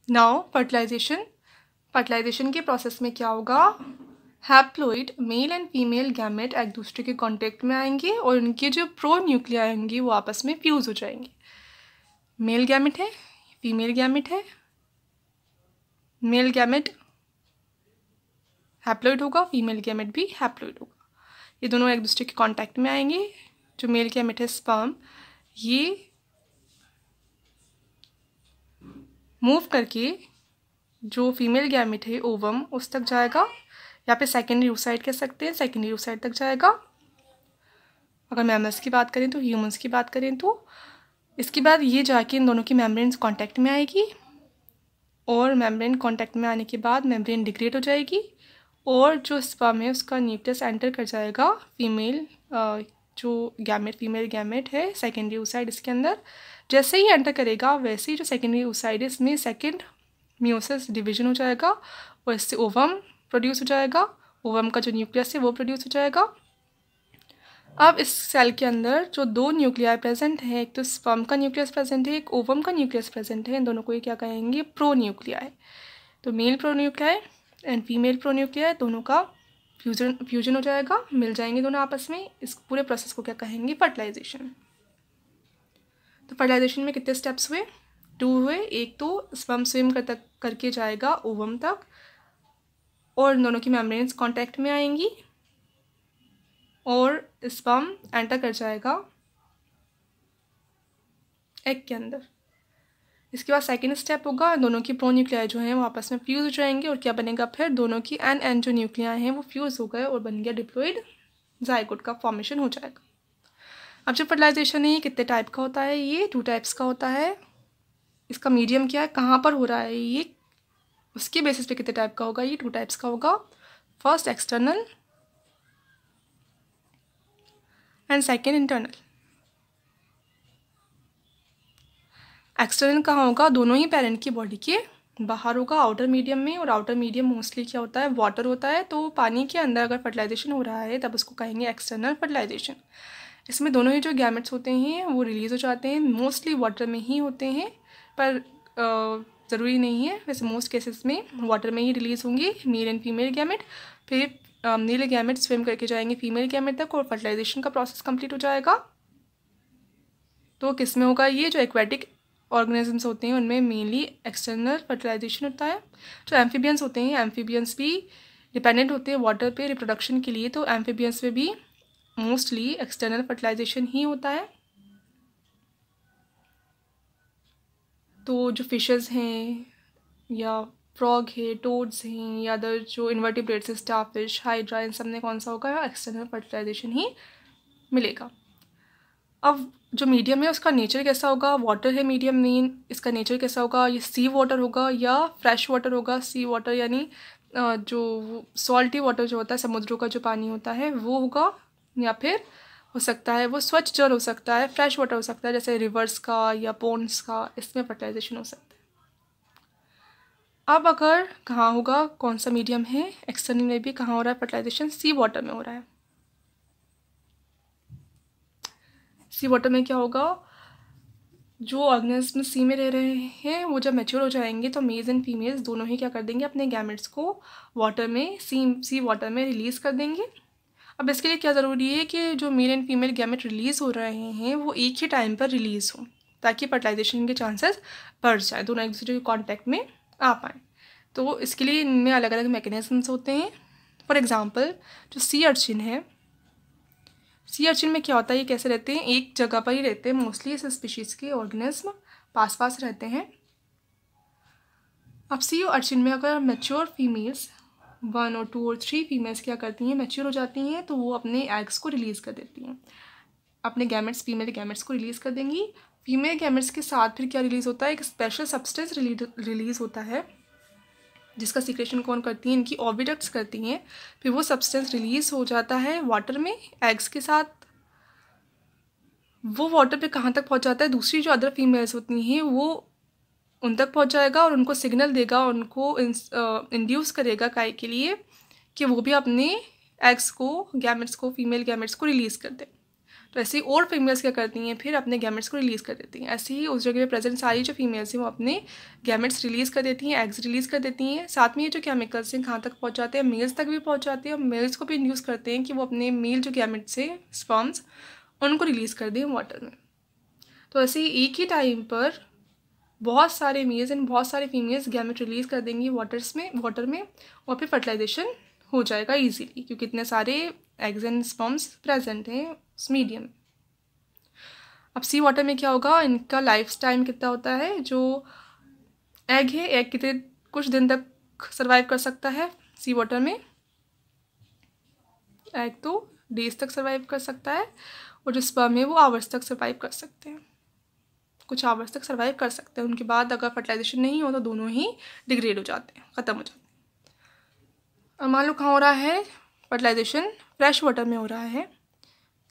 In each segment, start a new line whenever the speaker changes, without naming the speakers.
Now fertilisation के process में क्या होगा, haploid male and female gamete एक दूसरे के कांटेक्ट में आएंगे और उनके जो प्रो न्यूक्लियाई होंगी वो आपस में फ्यूज हो जाएंगे। मेल गैमेट है, फीमेल गैमेट है, मेल गैमेट हैप्लॉइड होगा, फीमेल गैमेट भी हैप्लॉइड होगा। ये दोनों एक दूसरे के कांटेक्ट में आएंगे। जो मेल गैमेट है स्पर्म, ये मूव करके जो फीमेल गैमेट है ओवम उस तक जाएगा, या फिर सेकेंडरी oocyte कह सकते हैं, सेकेंडरी oocyte तक जाएगा। अगर मैमल्स की बात करें तो, ह्यूमंस की बात करें तो इसके बाद ये जाके इन दोनों की मेम्ब्रेन कांटेक्ट में आएगी और मेम्ब्रेन कांटेक्ट में आने के बाद मेम्ब्रेन डिग्रेड हो जाएगी और जो स्पर्म है उसका न्यूक्लियस एंटर कर जाएगा फीमेल जो गैमेट फीमेल गैमेट है सेकेंडरी oocyte इसके अंदर। जैसे ही एंटर करेगा वैसे ही जो सेकेंडरी oocyte है इसमें सेकेंड मियोसिस डिवीजन हो जाएगा और इससे ओवम प्रोड्यूस हो जाएगा। ओवम का जो न्यूक्लियस है वो प्रोड्यूस हो जाएगा। अब इस सेल के अंदर जो दो न्यूक्लियाई प्रेजेंट है, एक तो स्पर्म का न्यूक्लियस प्रेजेंट है, एक ओवम का न्यूक्लियस प्रेजेंट है, इन दोनों को ये क्या कहेंगे, प्रो न्यूक्लियाई। तो mail pro nuclei and female pro nuclei दोनों का फ्यूजन हो जाएगा, मिल जाएंगे दोनों आपस में। इस पूरे प्रोसेस को क्या कहेंगे, फर्टिलाइजेशन। तो फर्टिलाइजेशन में कितने स्टेप्स हुए, 2 हुए। एक तो स्पर्म स्विम करके जाएगा ओवम तक और दोनों की मेम्ब्रेन्स कांटेक्ट में आएंगी और स्पर्म एंटर कर जाएगा एग के अंदर। इसके बाद सेकेंड स्टेप होगा, दोनों की प्रो न्यूक्लियाई जो हैं वो आपस में फ्यूज हो जाएंगे और क्या बनेगा, फिर दोनों की एन जो न्यूक्लियाई हैं वो फ्यूज हो गए और बन गया डिप्लॉइड जाइगोट का फॉर्मेशन हो जाएगा। अब जो फर्टिलाइजेशन है ये कितने टाइप का होता है, ये 2 टाइप्स का होता है। इसका मीडियम क्या है, कहाँ पर हो रहा है ये, उसके बेसिस पे कितने टाइप का होगा, ये 2 टाइप्स का होगा। First external and second internal. External कहाँ होगा, दोनों ही पेरेंट की बॉडी के बाहर होगा, आउटर मीडियम में। और आउटर मीडियम मोस्टली क्या होता है, वाटर होता है। तो पानी के अंदर अगर फर्टिलाइजेशन हो रहा है तब उसको कहेंगे एक्सटर्नल फर्टिलाइजेशन। इसमें दोनों ही जो गैमेट्स होते हैं वो रिलीज़ हो जाते हैं, मोस्टली वाटर में ही होते हैं, पर ज़रूरी नहीं है, वैसे मोस्ट केसेस में वाटर में ही रिलीज़ होंगे मेल एंड फीमेल गैमेट। फिर मेल गैमेट स्विम करके जाएंगे फीमेल गैमेट तक और फर्टिलाइजेशन का प्रोसेस कंप्लीट हो जाएगा। तो किस में होगा, ये जो एक्वेटिक ऑर्गेनिजम्स होते हैं उनमें मेनली एक्सटर्नल फर्टिलाइजेशन होता है। जो एम्फीबियंस होते हैं, एम्फीबियंस भी डिपेंडेंट होते हैं वाटर पे रिप्रोडक्शन के लिए, तो एम्फीबियंस में भी मोस्टली एक्सटर्नल फर्टिलाइजेशन ही होता है। तो जो फिशेस हैं या फ्रॉग है, टोड्स हैं या अदर जो इन्वर्टिब्रेट्स है, स्टारफिश, हाइड्रा, इन सब में कौन सा होगा, एक्सटर्नल फर्टिलाइजेशन ही मिलेगा। अब जो मीडियम है उसका नेचर कैसा होगा, वाटर है मीडियम मेन, इसका नेचर कैसा होगा, ये सी वाटर होगा या फ्रेश वाटर होगा। सी वाटर यानी जो सॉल्टी वाटर जो होता है, समुद्रों का जो पानी होता है वो होगा, या फिर हो सकता है वो स्वच्छ जल हो सकता है, फ्रेश वाटर हो सकता है जैसे रिवर्स का या पोन्ड्स का, इसमें फर्टिलाइजेशन हो सकता है। अब अगर कहाँ होगा, कौन सा मीडियम है, एक्सटर्नल में भी कहाँ हो रहा है फर्टिलाइजेशन, सी वाटर में हो रहा है। सी वाटर में क्या होगा, जो ऑर्गेनिज्म सी में रह रहे हैं वो जब मैच्योर हो जाएंगे तो मेल्स एंड फीमेल्स दोनों ही क्या कर देंगे, अपने गैमेट्स को वाटर में सी वाटर में रिलीज़ कर देंगे। अब इसके लिए क्या ज़रूरी है कि जो male and female gamete release हो रहे हैं वो एक ही टाइम पर रिलीज़ हो, ताकि फर्टिलाइजेशन के चांसेस बढ़ जाए, दोनों एक दूसरे के कॉन्टैक्ट में आ पाएँ। तो इसके लिए इनमें अलग अलग मैकेनिज्म्स होते हैं। फॉर एग्ज़ाम्पल जो सी अर्चिन है, सी अर्चिन में क्या होता है, ये कैसे रहते हैं, एक जगह पर ही रहते हैं, मोस्टली इस स्पीशीज़ के ऑर्गेनिज्म पास पास रहते हैं। अब सी अर्चिन में अगर मैच्योर फीमेल्स 1 और 2 और 3 फीमेल्स क्या करती हैं, मैच्योर हो जाती हैं, तो वो अपने एग्स को रिलीज़ कर देती हैं, अपने गैमेट्स फीमेल गैमेट्स को रिलीज़ कर देंगी। फीमेल गैमेट्स के साथ फिर क्या रिलीज़ होता है, एक स्पेशल सब्सटेंस रिलीज़ होता है जिसका सीक्रेशन कौन करती हैं, इनकी ओविडक्ट्स करती हैं। फिर वो सब्सटेंस रिलीज़ हो जाता है वाटर में एग्स के साथ। वो वाटर पे कहाँ तक पहुँच जाता है, दूसरी जो अदर फीमेल्स होती हैं वो उन तक पहुँच जाएगा और उनको सिग्नल देगा, उनको इंड्यूस करेगा काय के लिए कि वो भी अपने एग्स को, गैमेट्स को, फीमेल गैमेट्स को रिलीज़ कर दें। तो ऐसे ही और फीमेल्स क्या करती हैं, फिर अपने गैमेट्स को रिलीज़ कर देती हैं। ऐसे ही उस जगह पे प्रेजेंट सारी जो फीमेल्स हैं वो अपने गैमेट्स रिलीज़ कर देती हैं, एग्स रिलीज़ कर देती हैं। साथ में ये जो केमिकल्स हैं कहाँ तक पहुँच जाते हैं, मेल्स तक भी पहुँच जाते हैं, और मेल्स को भी इंड्यूस करते हैं कि वो अपने मेल जो गैमेट्स हैं, स्पर्म्स, उनको रिलीज़ कर दें वाटर में। तो ऐसे ही एक ही टाइम पर बहुत सारे मेल्स एंड बहुत सारे फीमेल्स गैमेट रिलीज़ कर देंगी वाटर में, और फिर फर्टिलाइजेशन हो जाएगा ईजीली, क्योंकि इतने सारे एग्स एंड स्पर्म्स प्रेजेंट हैं उस मीडियम में। अब सी वाटर में क्या होगा, इनका लाइफ टाइम कितना होता है, जो एग है, एग कितने कुछ दिन तक सर्वाइव कर सकता है सी वाटर में, एग तो डेज तक सर्वाइव कर सकता है, और जो स्पर्म है वो आवर्स तक सर्वाइव कर सकते हैं, कुछ आवर्स तक सर्वाइव कर सकते हैं। उनके बाद अगर फर्टिलाइजेशन नहीं हो तो दोनों ही डिग्रेड हो जाते हैं, ख़त्म हो जाते हैं। और मान लो कहाँ हो रहा है फर्टिलाइजेशन, फ्रेश वाटर में हो रहा है,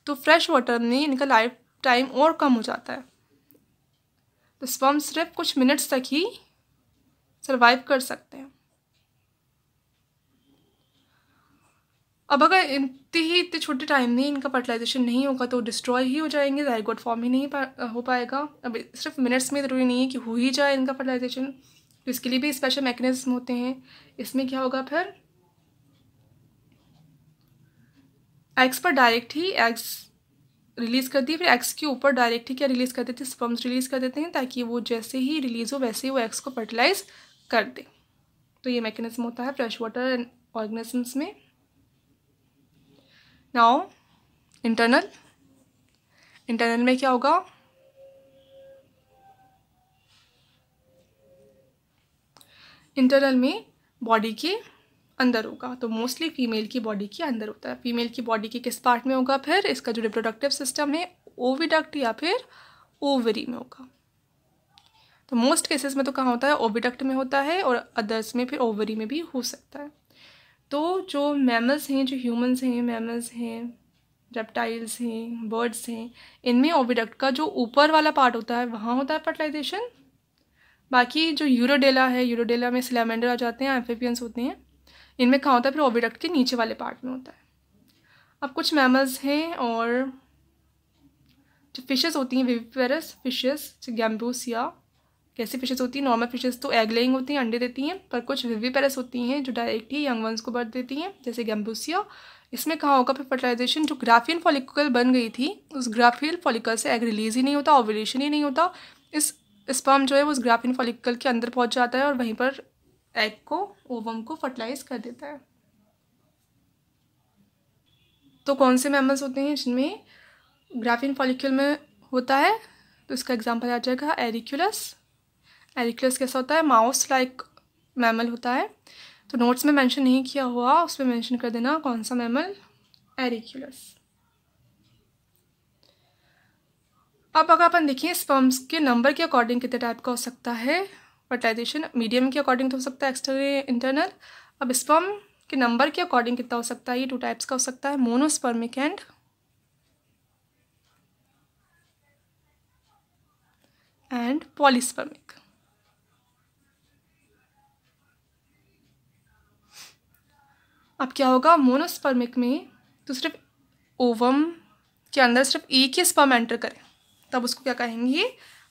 तो फ्रेश वाटर में इनका लाइफ टाइम और कम हो जाता है, तो स्पर्म सिर्फ कुछ मिनट्स तक ही सर्वाइव कर सकते हैं। अब अगर इतने छोटे टाइम में इनका फर्टिलाइजेशन नहीं होगा तो डिस्ट्रॉय ही हो जाएंगे, जाइगोट फॉर्म ही नहीं हो पाएगा। अब सिर्फ मिनट्स में ज़रूरी नहीं है कि हो ही जाए इनका फर्टिलाइजेशन, तो इसके लिए भी स्पेशल मैकेनिज्म होते हैं। इसमें क्या होगा, फिर एग्स पर डायरेक्ट ही एग्स रिलीज़ कर दिए, फिर एग्स के ऊपर डायरेक्ट ही क्या रिलीज़ कर देते हैं, स्पर्म्स रिलीज़ कर देते हैं, ताकि वो जैसे ही रिलीज़ हो वैसे ही वो एग्स को फर्टिलाइज कर दे। तो ये मैकेनिज्म होता है फ्रेश वाटर ऑर्गेनिजम्स में। नाउ इंटरनल में क्या होगा, इंटरनल में बॉडी के अंदर होगा, तो मोस्टली फीमेल की बॉडी के अंदर होता है। फीमेल की बॉडी के किस पार्ट में होगा, फिर इसका जो रिप्रोडक्टिव सिस्टम है ओविडक्ट या फिर ओवरी में होगा। तो मोस्ट केसेस में तो कहाँ होता है, ओविडक्ट में होता है, और अदर्स में फिर ओवरी में भी हो सकता है। तो जो मैमल्स हैं, जो ह्यूमंस हैं, मैमल्स हैं, रेप्टाइल्स हैं, बर्ड्स हैं, इनमें ओविडक्ट का जो ऊपर वाला पार्ट होता है वहाँ होता है फर्टिलाइजेशन। बाकी जो यूरोडेला है, यूरोडेला में सिलेमेंडर आ जाते हैं, एम्फीबियंस होते हैं, इनमें कहाँ होता है, फिर ओविडक्ट के नीचे वाले पार्ट में होता है। अब कुछ मैमल्स हैं और जो फिशेस होती हैं, विविपेरस फिशेस, गैम्बूसिया, कैसी फिशेस होती हैं, नॉर्मल फिशेस तो एग लेइंग होती हैं, अंडे देती हैं, पर कुछ विविपेरस होती हैं जो डायरेक्ट ही यंग वंस को बर्थ देती हैं, जैसे गैम्बूसिया। इसमें कहाँ होगा फिर फर्टिलाइजेशन, जो ग्राफियन फॉलिकल बन गई थी उस ग्राफियन फॉलिकल से एग रिलीज ही नहीं होता, ओव्यूलेशन ही नहीं होता, इस स्पर्म जो है वो उस ग्राफियन फॉलिकल के अंदर पहुँच जाता है और वहीं पर एग को, ओवम को फर्टिलाइज कर देता है। तो कौन से मैमल्स होते हैं जिनमें ग्राफियन फॉलिकल में होता है, तो इसका एग्जांपल आ जाएगा एरिक्युलस। एरिक्युलस कैसा होता है, माउस लाइक मैमल होता है, तो नोट्स में मेंशन नहीं किया हुआ, उसमें मेंशन कर देना कौन सा मैमल, एरिक्युलस। अब अगर अपन देखिए स्पर्म्स के नंबर के अकॉर्डिंग कितने टाइप का हो सकता है फर्टिलाइजेशन, मीडियम के अकॉर्डिंग तो हो सकता है एक्सटर्नल इंटरनल। अब स्पर्म के नंबर के अकॉर्डिंग कितना हो सकता है, ये 2 टाइप्स का हो सकता है, मोनोस्पर्मिक एंड पॉलीस्पर्मिक। अब क्या होगा, मोनोस्पर्मिक में तो सिर्फ ओवम के अंदर सिर्फ एक ही स्पर्म एंटर करे, तब उसको क्या कहेंगे,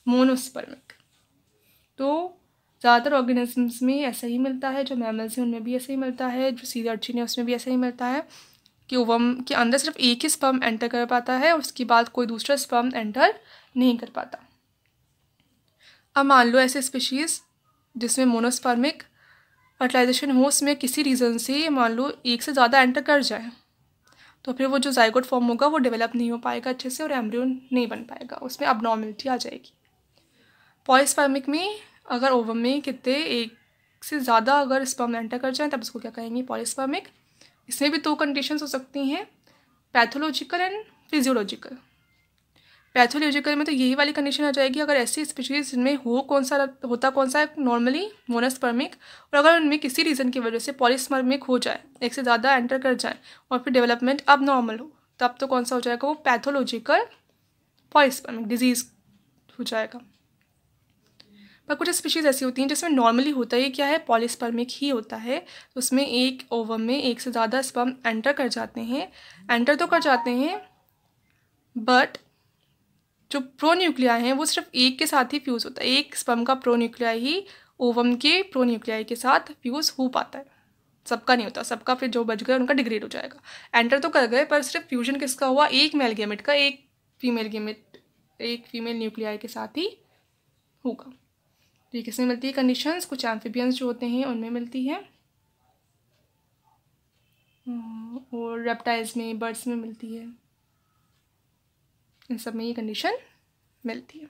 मोनोस्पर्मिक। तो ज़्यादातर ऑर्गेनिजम्स में ऐसा ही मिलता है, जो मैमल्स हैं उनमें भी ऐसा ही मिलता है, जो सी अर्चिन है उसमें भी ऐसा ही मिलता है कि ओवम के अंदर सिर्फ एक ही स्पर्म एंटर कर पाता है, उसके बाद कोई दूसरा स्पर्म एंटर नहीं कर पाता। अब मान लो ऐसे स्पीशीज़ जिसमें मोनोस्पर्मिक फर्टिलाइजेशन हो, उसमें किसी रीज़न से मान लो एक से ज़्यादा एंटर कर जाए, तो फिर वो जो जाइगोट फॉर्म होगा वो डेवलप नहीं हो पाएगा अच्छे से और एम्ब्रियो नहीं बन पाएगा, उसमें अबनॉर्मलिटी आ जाएगी। पॉलीस्पर्मिक में अगर ओवम में कितने एक से ज़्यादा अगर स्पर्म एंटर कर जाए तब उसको क्या कहेंगे, पॉलीस्पर्मिक। इसमें भी 2 कंडीशंस हो सकती हैं, पैथोलॉजिकल एंड फिजियोलॉजिकल। पैथोलॉजिकल में तो यही वाली कंडीशन आ जाएगी, अगर ऐसी स्पीशीज़ जिनमें कौन सा है नॉर्मली मोनोस्पर्मिक, और अगर उनमें किसी रीज़न की वजह से पॉलीस्पर्मिक हो जाए, एक से ज़्यादा एंटर कर जाए और फिर डेवलपमेंट अब नॉर्मल हो, तब तो कौन सा हो जाएगा, वो पैथोलॉजिकल पॉलीस्पर्मिक डिजीज़ हो जाएगा। पर कुछ स्पीशीज़ ऐसी होती हैं जिसमें नॉर्मली होता है क्या है, पॉलीस्पर्मिक ही होता है, तो उसमें एक ओवम में एक से ज़्यादा स्पर्म एंटर तो कर जाते हैं, बट जो प्रोन्यूक्लियाई हैं वो सिर्फ एक के साथ ही फ्यूज़ होता है, एक स्पर्म का प्रोन्यूक्लियाई ही ओवम के प्रोन्यूक्लियाई के साथ फ्यूज़ हो पाता है, सबका नहीं होता। सबका फिर जो बच गए उनका डिग्रेड हो जाएगा। एंटर तो कर गए पर सिर्फ फ्यूजन किसका हुआ, एक मेल गेमेट का एक फीमेल गेमेट, एक फीमेल न्यूक्लियाई के साथ ही होगा। ये किसमें मिलती है कंडीशंस, कुछ एम्फीबियंस जो होते हैं उनमें मिलती है, और रेप्टाइल्स में, बर्ड्स में मिलती है, इन सब में ये कंडीशन मिलती है।